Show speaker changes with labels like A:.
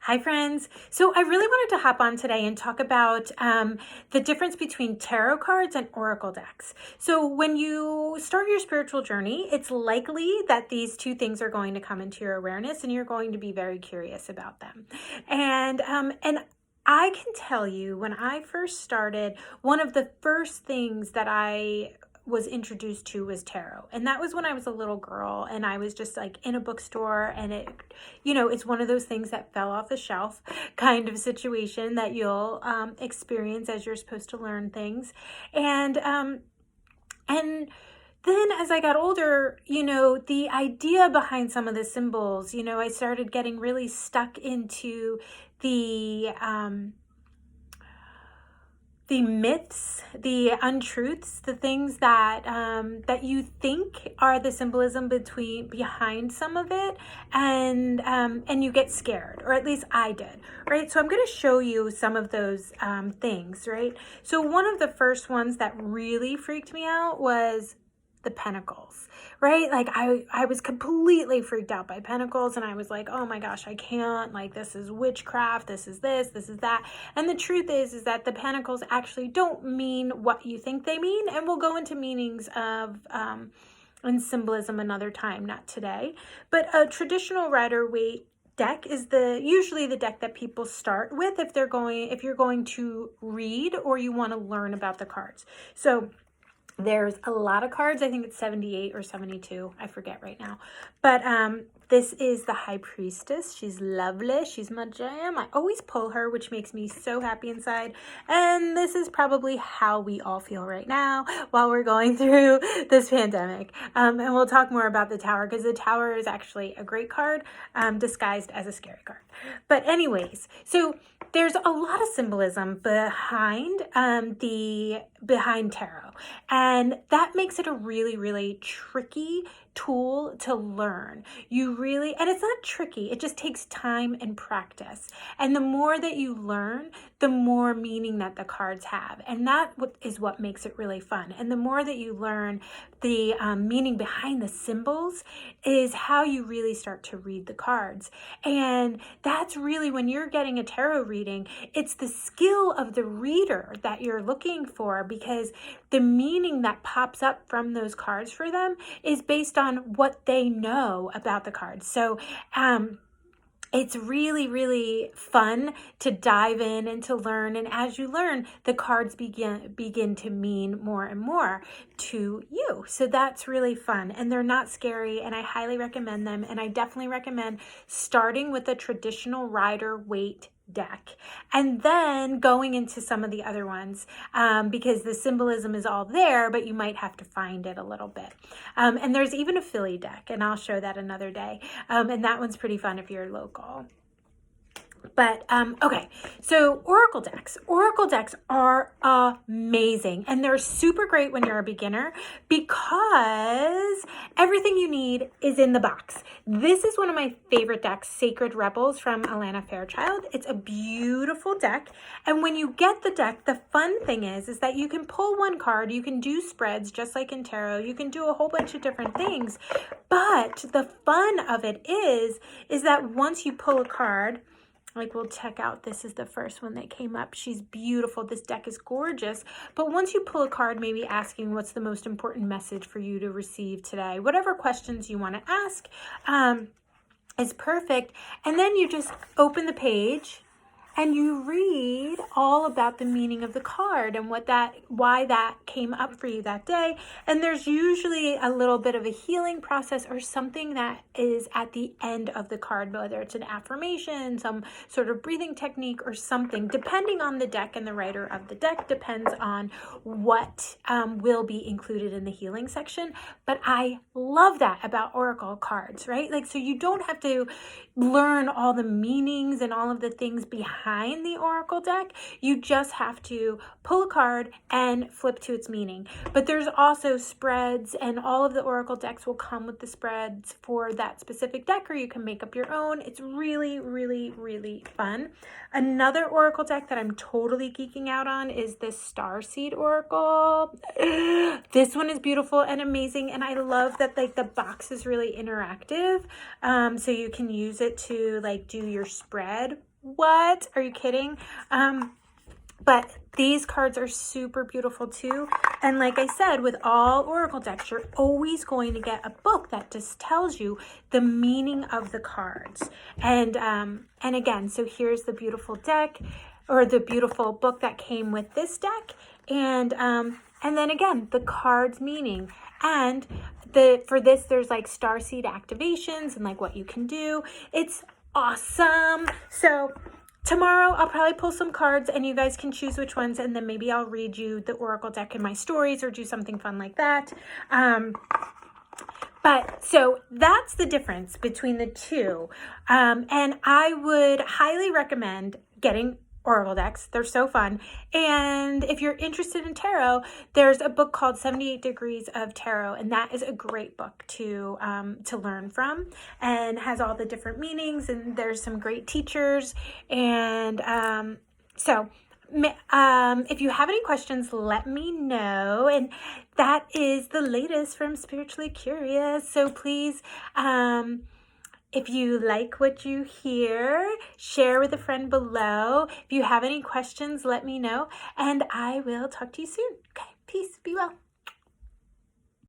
A: Hi, friends. So I really wanted to hop on today and talk about the difference between tarot cards and oracle decks. So when you start your spiritual journey, it's likely that these two things are going to come into your awareness and you're going to be very curious about them. And I can tell you, when I first started, one of the first things that I was introduced to was tarot. And that was when I was a little girl and I was just like in a bookstore, and it's one of those things that fell off the shelf kind of situation that you'll experience as you're supposed to learn things. And then as I got older, the idea behind some of the symbols, I started getting really stuck into the myths, the untruths, the things that that you think are the symbolism behind some of it, and you get scared, or at least I did, right? So I'm going to show you some of those things, right? So one of the first ones that really freaked me out was the pentacles, right? Like I was completely freaked out by pentacles, and I was like, oh my gosh, I can't, like, this is witchcraft, this is that. And the truth is that the pentacles actually don't mean what you think they mean, and we'll go into meanings of and symbolism another time, not today. But a traditional Rider-Waite deck is usually the deck that people start with if you're going to read or you want to learn about the cards. So there's a lot of cards. I think it's 78 or 72. I forget right now. But this is the High Priestess. She's lovely. She's my jam. I always pull her, which makes me so happy inside. And this is probably how we all feel right now while we're going through this pandemic. And we'll talk more about the Tower, because the Tower is actually a great card disguised as a scary card. But anyways, so there's a lot of symbolism behind behind tarot, and that makes it a really, really tricky tool to learn. And it's not tricky, it just takes time and practice. And the more that you learn, the more meaning that the cards have. And that is what makes it really fun. And the more that you learn the meaning behind the symbols is how you really start to read the cards. And that's really, when you're getting a tarot reading, it's the skill of the reader that you're looking for, because the meaning that pops up from those cards for them is based on what they know about the cards. So it's really, really fun to dive in and to learn. And as you learn, the cards begin to mean more and more to you. So that's really fun. And they're not scary, and I highly recommend them. And I definitely recommend starting with a traditional Rider-Waite deck and then going into some of the other ones, because the symbolism is all there, but you might have to find it a little bit. And there's even a Philly deck, and I'll show that another day. And that one's pretty fun if you're local. But okay, so oracle decks. Oracle decks are amazing, and they're super great when you're a beginner, because everything you need is in the box. This is one of my favorite decks, Sacred Rebels from Alana Fairchild. It's a beautiful deck, and when you get the deck, the fun thing is that you can pull one card, you can do spreads just like in tarot, you can do a whole bunch of different things, but the fun of it is that once you pull a card, like we'll check out, this is the first one that came up. She's beautiful. This deck is gorgeous. But once you pull a card, maybe asking what's the most important message for you to receive today, whatever questions you want to ask is perfect. And then you just open the page and you read all about the meaning of the card and why that came up for you that day. And there's usually a little bit of a healing process or something that is at the end of the card, whether it's an affirmation, some sort of breathing technique, or something, depending on the deck and the writer of the deck, depends on what will be included in the healing section. But I love that about oracle cards, right? Like, so you don't have to learn all the meanings and all of the things behind the oracle deck. You just have to pull a card and flip to its meaning. But there's also spreads, and all of the oracle decks will come with the spreads for that specific deck, or you can make up your own. It's really, really, really fun. Another oracle deck that I'm totally geeking out on is this Starseed Oracle. This one is beautiful and amazing, and I love that, like, the box is really interactive, so you can use it to, like, do your spread what? Are you kidding? But these cards are super beautiful too. And like I said, with all oracle decks, you're always going to get a book that just tells you the meaning of the cards. And again, so here's the beautiful deck, or the beautiful book that came with this deck. And then again, the cards meaning. And for this, there's like starseed activations and like what you can do. It's awesome. So tomorrow I'll probably pull some cards and you guys can choose which ones, and then maybe I'll read you the oracle deck in my stories or do something fun like that. But so that's the difference between the two. And I would highly recommend getting oracle decks. They're so fun. And if you're interested in tarot, there's a book called 78 Degrees of Tarot, and that is a great book to learn from, and has all the different meanings, and there's some great teachers. And if you have any questions, let me know. And that is the latest from Spiritually Curious. So please, if you like what you hear, share with a friend below. If you have any questions, let me know, and I will talk to you soon. Okay, peace, be well.